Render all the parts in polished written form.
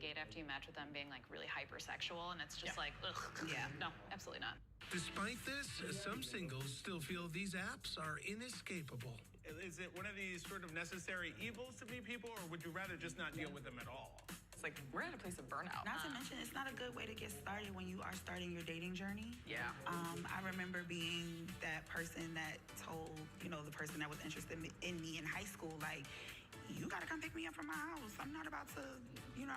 gate after you match with them being like really hypersexual, and it's just like, ugh, yeah, no, absolutely not. Despite this, some singles still feel these apps are inescapable. Is it one of these sort of necessary evils to meet people, or would you rather just not deal with them at all? It's like, we're at a place of burnout. Not to mention, it's not a good way to get started when you are starting your dating journey. Yeah. I remember being that person that told, the person that was interested in me in high school, like, you gotta come pick me up from my house. I'm not about to, you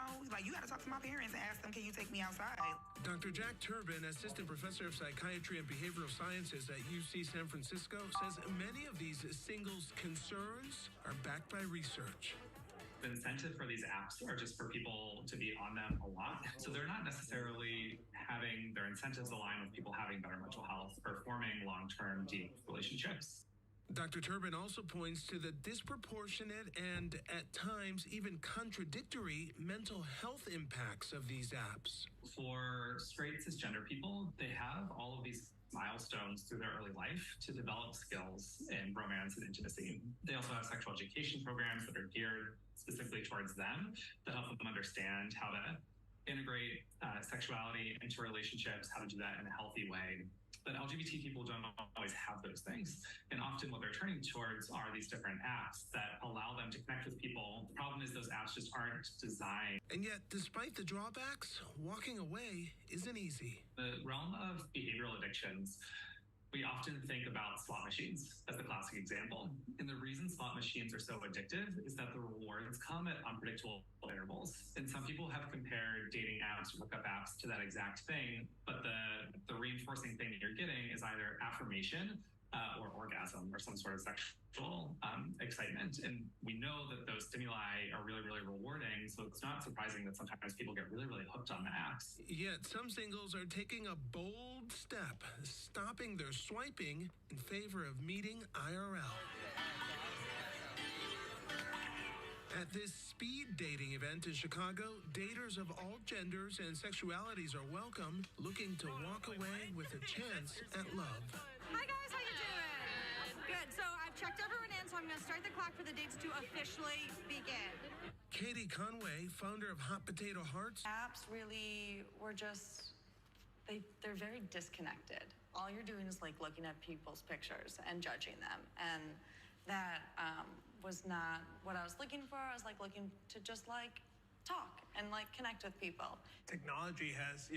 gotta talk to my parents and ask them, can you take me outside? Dr. Jack Turbin, assistant professor of psychiatry and behavioral sciences at UC San Francisco, says many of these singles' concerns are backed by research. The incentive for these apps are just for people to be on them a lot. So they're not necessarily having their incentives align with people having better mental health or forming long-term deep relationships. Dr. Turbin also points to the disproportionate and, at times, even contradictory mental health impacts of these apps. For straight cisgender people, they have all of these milestones through their early life to develop skills in romance and intimacy. They also have sexual education programs that are geared specifically towards them that help them understand how to integrate sexuality into relationships, how to do that in a healthy way. But LGBT people don't always have those things. And often what they're turning towards are these different apps that allow them to connect with people. The problem is those apps just aren't designed. And yet, despite the drawbacks, walking away isn't easy. The realm of behavioral addictions, we often think about slot machines as the classic example. And the reason slot machines are so addictive is that the rewards come at unpredictable intervals. And some people have compared dating apps, hookup apps to that exact thing, but the reinforcing thing that you're getting is either affirmation or orgasm or some sort of sexual excitement. And we know that those stimuli are really, really rewarding. So it's not surprising that sometimes people get really, really hooked on the apps. Yet some singles are taking a bold step, stopping their swiping in favor of meeting IRL. At this speed dating event in Chicago, daters of all genders and sexualities are welcome, looking to walk away with a chance at love. Hi guys, how you doing? Good, so I've checked everyone in, so I'm gonna start the clock for the dates to officially begin. Katie Conway, founder of Hot Potato Hearts. Apps really were just, they're very disconnected. All you're doing is like looking at people's pictures and judging them. And that was not what I was looking for. I was like looking to just like talk and like connect with people. Technology has,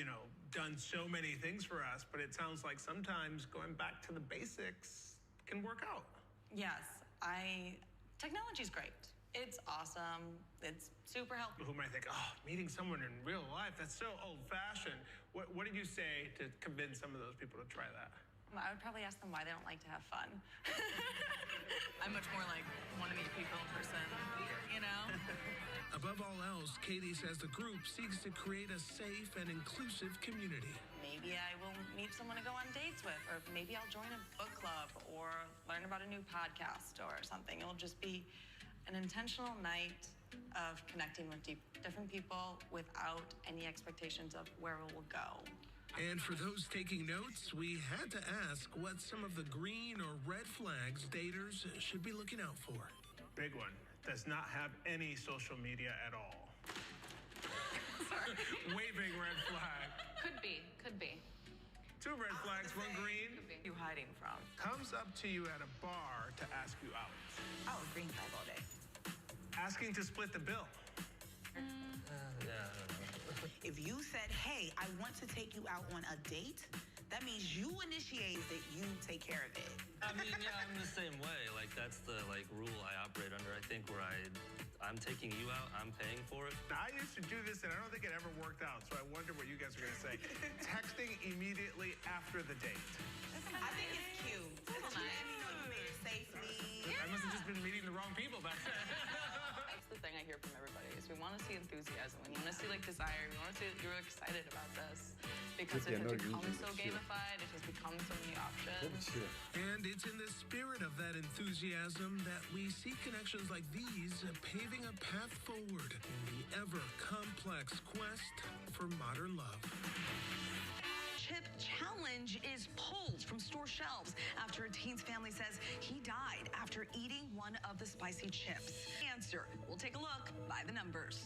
done so many things for us, but it sounds like sometimes going back to the basics can work out. Yes, technology's great. It's awesome. It's super helpful. Who might think, meeting someone in real life, that's so old-fashioned. What did you say to convince some of those people to try that? I would probably ask them why they don't like to have fun. I'm much more like want to meet people in person, Above all else, Katie says the group seeks to create a safe and inclusive community. Maybe I will meet someone to go on dates with, or maybe I'll join a book club or learn about a new podcast or something. It'll just be an intentional night of connecting with different people without any expectations of where it will go. And for those taking notes, we had to ask what some of the green or red flags daters should be looking out for. Big one. Does not have any social media at all. Sorry. Waving red flag. Could be. 2 red flags, 1 green. What are you hiding from? Comes up to you at a bar to ask you out. Oh, green flag all day. Asking to split the bill. If you said, hey, I want to take you out on a date, that means you initiated that you take care of it. I mean, yeah, I'm the same way. Like, that's the, rule I operate under, I think, where I'm taking you out, I'm paying for it. Now, I used to do this, and I don't think it ever worked out, so I wonder what you guys are going to say. Texting immediately after the date. I think it's cute. Because you let me know you made it safely. I must have just been meeting the wrong people back then. That's the thing I hear from everybody is we want to see enthusiasm. We want to see desire. We want to see that you're excited about this because it has become so gamified. It has become so many options. And it's in the spirit of that enthusiasm that we see connections like these paving a path forward in the ever-complex quest for modern love. Chip challenge is pulled from store shelves after a teen's family says he died after eating one of the spicy chips. Answer. We'll take a look by the numbers.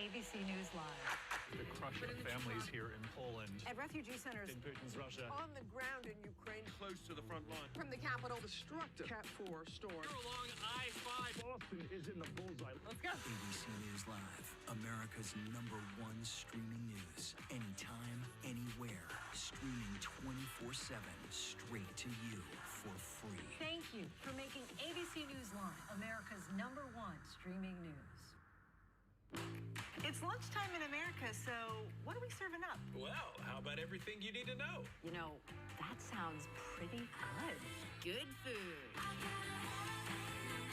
ABC News Live. The crush of families here in Poland. At refugee centers. In Putin's Russia. On the ground in Ukraine. Close to the front line. From the capital. Destructive Cat 4 storm. You're along I-5. Boston is in the bullseye. Let's go. ABC News Live, America's #1 streaming news. Anytime, anywhere. Streaming 24/7 straight to you for free. Thank you for making ABC News Live America's #1 streaming news. It's lunchtime in America, so what are we serving up? Well, how about everything you need to know? You know, that sounds pretty good. Good food.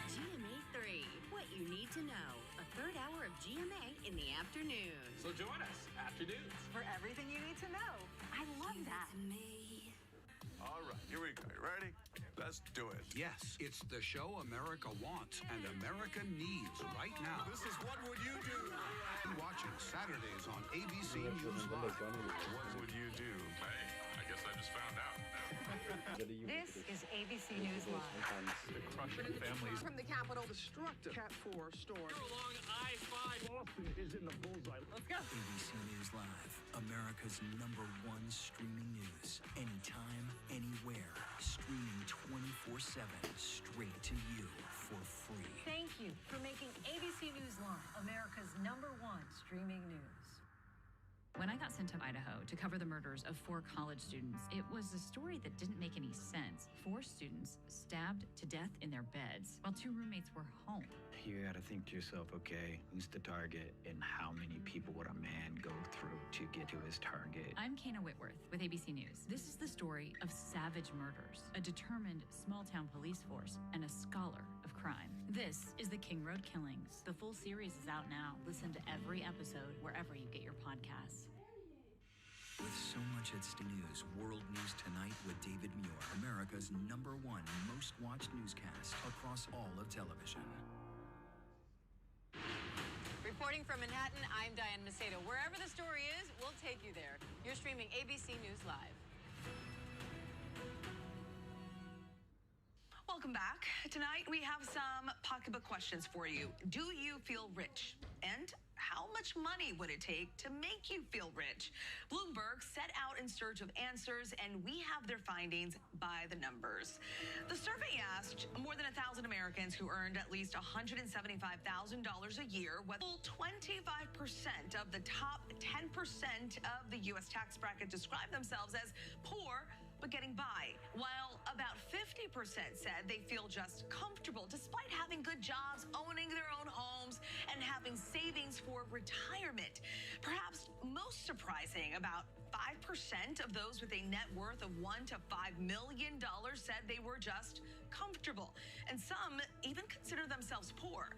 GMA 3, what you need to know. A third hour of GMA in the afternoon. So join us, afternoons. For everything you need to know. I love that. All right, here we go. You ready? Let's do it. Yes, it's the show America wants and America needs right now. This is What Would You Do? Watching Saturdays on ABC News Live. What would you do? Hey, I guess I just found out. This is ABC News Live. The crush of families. From the capital. Destructive Cat 4 storm. You're along I-5. Boston is in the bullseye. Let's go. ABC News Live, America's #1 streaming news. Anytime, anywhere. Streaming 24/7 straight to you for free. Thank you for making ABC News Live America's #1 streaming news. When I got sent to Idaho to cover the murders of 4 college students, it was a story that didn't make any sense. 4 students stabbed to death in their beds while 2 roommates were home. You gotta think to yourself, okay, who's the target and how many people would a man go through to get to his target? I'm Kana Whitworth with ABC News. This is the story of savage murders, a determined small-town police force, and a scholar of crime. This is the King Road Killings. The full series is out now. Listen to every episode wherever you get your podcasts. With so much at stake news, World News Tonight with David Muir, America's #1 most watched newscast across all of television. Reporting from Manhattan, I'm Diane Macedo. Wherever the story is, we'll take you there. You're streaming ABC News Live. Welcome back. Tonight we have some pocketbook questions for you. Do you feel rich? And how much money would it take to make you feel rich? Bloomberg set out in search of answers, and we have their findings by the numbers. The survey asked more than 1,000 Americans who earned at least $175,000 a year, with 25% of the top 10% of the U.S. tax bracket describe themselves as poor but getting by, while about 50% said they feel just comfortable despite having good jobs, owning their own homes, and having savings for retirement. Perhaps most surprising, about 5% of those with a net worth of $1 to $5 million said they were just comfortable, and some even consider themselves poor.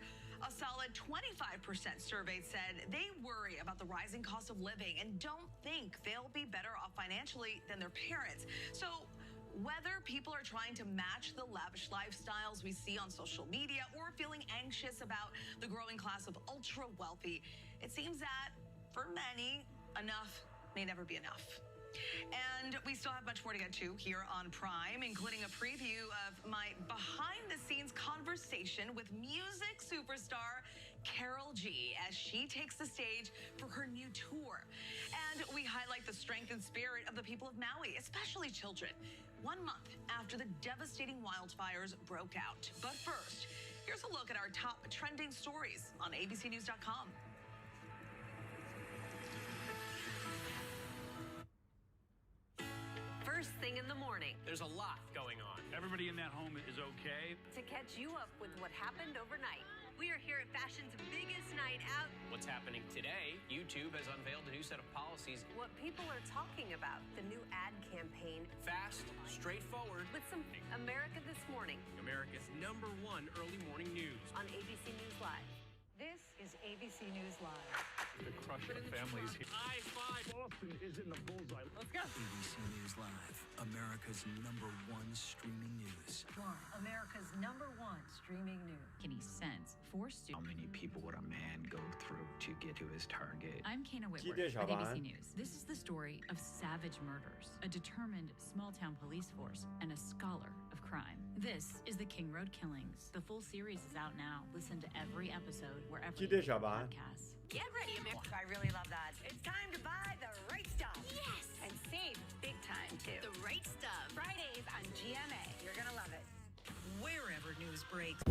A solid 25% surveyed said they worry about the rising cost of living and don't think they'll be better off financially than their parents. So whether people are trying to match the lavish lifestyles we see on social media or feeling anxious about the growing class of ultra wealthy, it seems that for many, enough may never be enough. And we still have much more to get to here on Prime, including a preview of my behind-the-scenes conversation with music superstar Carol G as she takes the stage for her new tour. And we highlight the strength and spirit of the people of Maui, especially children, 1 month after the devastating wildfires broke out. But first, here's a look at our top trending stories on abcnews.com. First thing in the morning. There's a lot going on. Everybody in that home is okay. To catch you up with what happened overnight. We are here at Fashion's biggest night out. What's happening today? YouTube has unveiled a new set of policies. What people are talking about, the new ad campaign. Fast, straightforward. With some America This Morning. America's #1 early morning news. On ABC News Live. This is ABC News Live. The crush of families here. I-5. Boston is in the bullseye. Let's go. ABC News Live, America's #1 streaming news. America's #1 streaming news. Any sense? 4 How students. many people would a man go through to get to his target? I'm Kana Whitworth with ABC News. This is the story of savage murders, a determined small-town police force, and a scholar of crime. This is the King Road Killings. The full series is out now. Listen to every episode wherever you get your podcasts. Get ready, America. I really love that. It's time to buy the right stuff. Yes. And save big time, too. The right stuff. Fridays on GMA. You're going to love it. Wherever news breaks.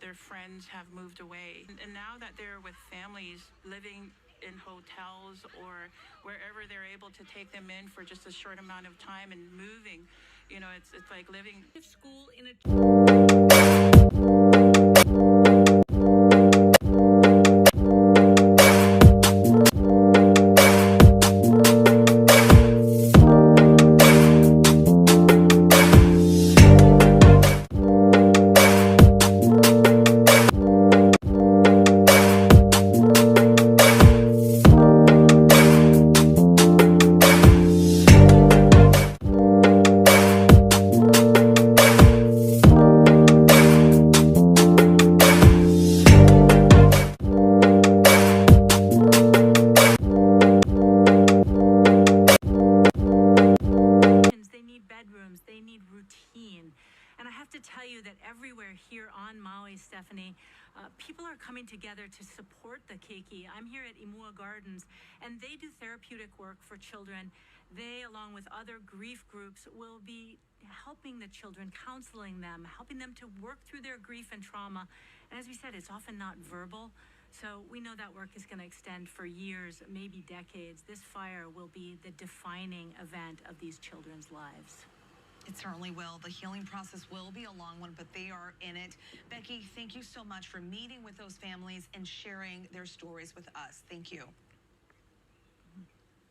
Their friends have moved away. And now that they're with families living in hotels or wherever they're able to take them in for just a short amount of time and moving, you know, it's like living school in people are coming together to support the keiki. I'm here at Imua Gardens, and they do therapeutic work for children. They, along with other grief groups, will be helping the children, counseling them, helping them to work through their grief and trauma. And as we said, it's often not verbal. So we know that work is going to extend for years, maybe decades. This fire will be the defining event of these children's lives. It certainly will. The healing process will be a long one, but they are in it. Becky, thank you so much for meeting with those families and sharing their stories with us. Thank you.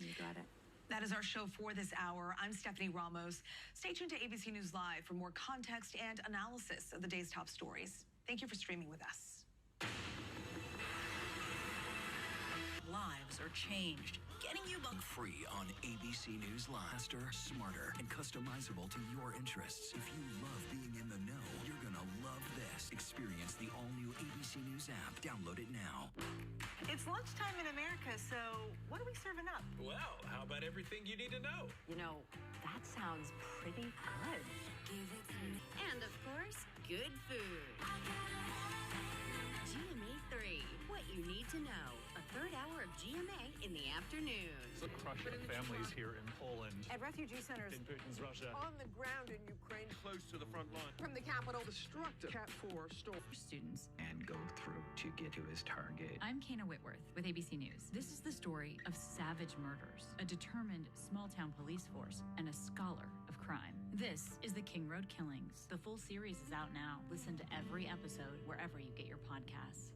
You got it. That is our show for this hour. I'm Stephanie Ramos. Stay tuned to ABC News Live for more context and analysis of the day's top stories. Thank you for streaming with us. Lives are changed. Getting you book free on ABC News Live. Faster, smarter, and customizable to your interests. If you love being in the know, you're gonna love this. Experience the all-new ABC News app. Download it now. It's lunchtime in America, so what are we serving up? Well, how about everything you need to know? You know, that sounds pretty good. And of course, good food. GMA 3, what you need to know. A third hour of GMA in the afternoon. The crush of families here in Poland. At refugee centers. In Putin's Russia. On the ground in Ukraine, Close to the front line. from the capital, destructive Cat 4 store. Students. And go through to get to his target. I'm Kana Whitworth with ABC News. This is the story of savage murders, a determined small-town police force, and a scholar of crime. This is the King Road Killings. The full series is out now. Listen to every episode wherever you get your podcasts.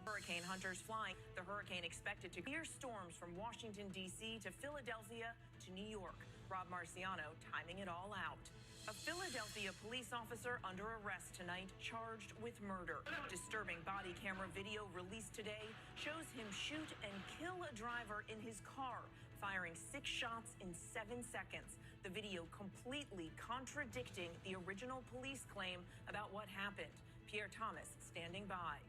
Hurricane hunters flying. The hurricane expected to clear storms from Washington, D.C. to Philadelphia to New York. Rob Marciano timing it all out. A Philadelphia police officer under arrest tonight, charged with murder. Disturbing body camera video released today shows him shoot and kill a driver in his car, firing 6 shots in 7 seconds. The video completely contradicting the original police claim about what happened. Pierre Thomas standing by.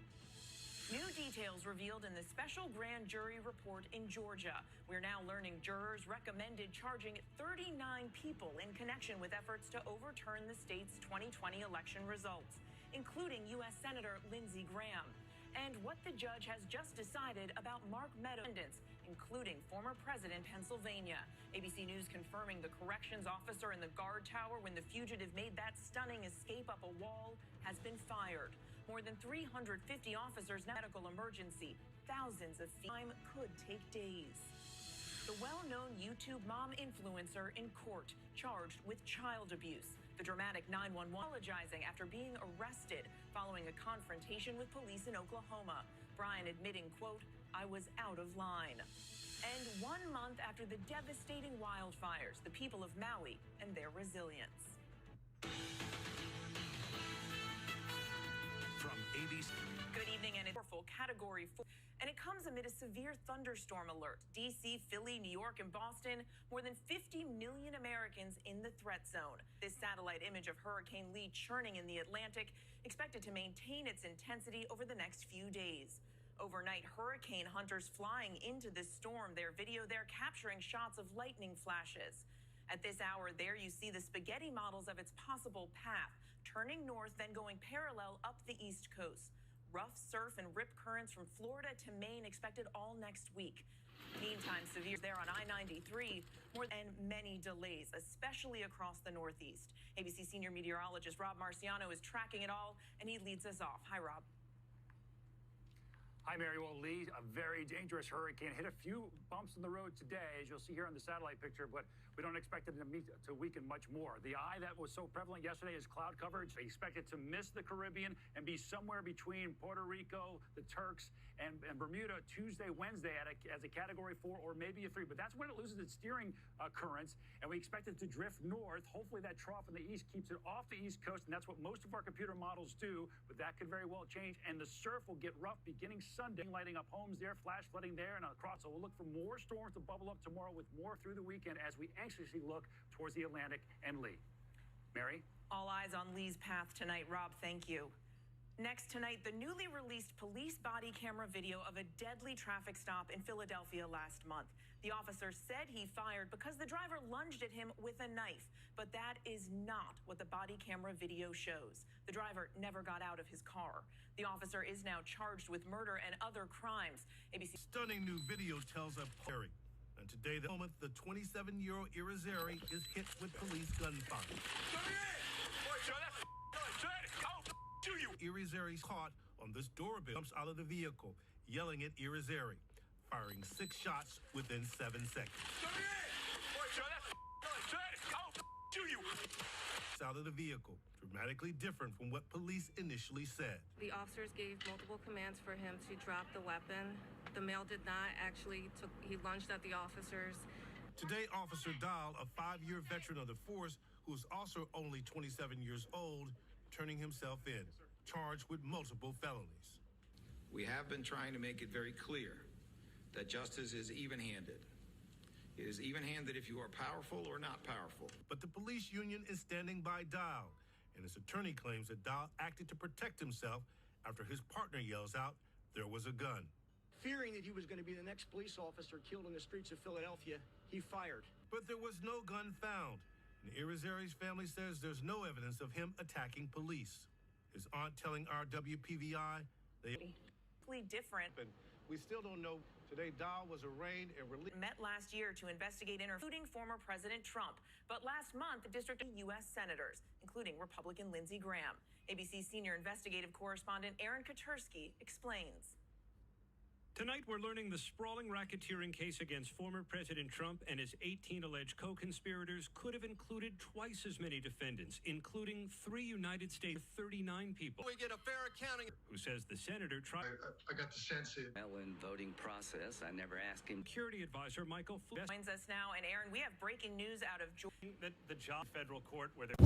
New details revealed in the special grand jury report in Georgia. We're now learning jurors recommended charging 39 people in connection with efforts to overturn the state's 2020 election results, including U.S. Senator Lindsey Graham, and what the judge has just decided about Mark Meadows' defendants, including former President Pennsylvania. ABC News confirming the corrections officer in the guard tower when the fugitive made that stunning escape up a wall has been fired. More than 350 officers now medical emergency. Thousands of time could take days. The well-known YouTube mom influencer in court, charged with child abuse. The dramatic 911 apologizing after being arrested following a confrontation with police in Oklahoma. Brian admitting, quote, "I was out of line." And 1 month after the devastating wildfires, the people of Maui and their resilience. From ABC. Good evening, and it's powerful Category 4. And it comes amid a severe thunderstorm alert. D.C., Philly, New York, and Boston, more than 50 million Americans in the threat zone. This satellite image of Hurricane Lee churning in the Atlantic, expected to maintain its intensity over the next few days. Overnight, hurricane hunters flying into this storm. Their video there capturing shots of lightning flashes. At this hour, there you see the spaghetti models of its possible path, turning north, then going parallel up the East Coast. Rough surf and rip currents from Florida to Maine expected all next week. Meantime, severe there on I-93, and many delays, especially across the Northeast. ABC senior meteorologist Rob Marciano is tracking it all, and he leads us off. Hi, Rob. Hi, Mary. Well, Lee, a very dangerous hurricane hit a few bumps in the road today, as you'll see here on the satellite picture, but we don't expect it to weaken much more. The eye that was so prevalent yesterday is cloud coverage. They expect it to miss the Caribbean and be somewhere between Puerto Rico, the Turks, and Bermuda Tuesday, Wednesday as a Category 4 or maybe a 3. But that's when it loses its steering currents, and we expect it to drift north. Hopefully that trough in the east keeps it off the East Coast, and that's what most of our computer models do, but that could very well change, and the surf will get rough beginning Sunday, lighting up homes there, flash flooding there and across. So we'll look for more storms to bubble up tomorrow with more through the weekend as we anxiously look towards the Atlantic and Lee. Mary? All eyes on Lee's path tonight. Rob, thank you. Next tonight, the newly released police body camera video of a deadly traffic stop in Philadelphia last month. The officer said he fired because the driver lunged at him with a knife, but that is not what the body camera video shows. The driver never got out of his car. The officer is now charged with murder and other crimes. ABC. Stunning new video tells a story. And today, the moment the 27-year-old Irizarry is hit with police gunfire. Irizarry's caught on this doorbell, jumps out of the vehicle, yelling at Irizarry, firing 6 shots within 7 seconds. Out of the vehicle, dramatically different from what police initially said. The officers gave multiple commands for him to drop the weapon. The male did not. Actually he lunged at the officers. Today, Officer Dahl, a 5-year veteran of the force who is also only 27 years old, turning himself in, charged with multiple felonies. We have been trying to make it very clear that justice is even-handed. It is even-handed if you are powerful or not powerful. But the police union is standing by Dahl, and his attorney claims that Dahl acted to protect himself after his partner yells out, "There was a gun." Fearing that he was going to be the next police officer killed in the streets of Philadelphia, he fired. But there was no gun found, and Irizarry's family says there's no evidence of him attacking police. His aunt telling our WPVI they different. And we still don't know. Today, Dahl was arraigned and released. Met last year to investigate including former President Trump. But last month, the district of U.S. senators, including Republican Lindsey Graham. ABC senior investigative correspondent Aaron Katersky explains. Tonight, we're learning the sprawling racketeering case against former President Trump and his 18 alleged co-conspirators could have included twice as many defendants, including 3 United States, 39 people. We get a fair accounting. Who says the senator tried. I got the sense it. In voting process, I never asked him. Security advisor Michael Joins us now, and Aaron, we have breaking news out of Georgia. The job federal court where they're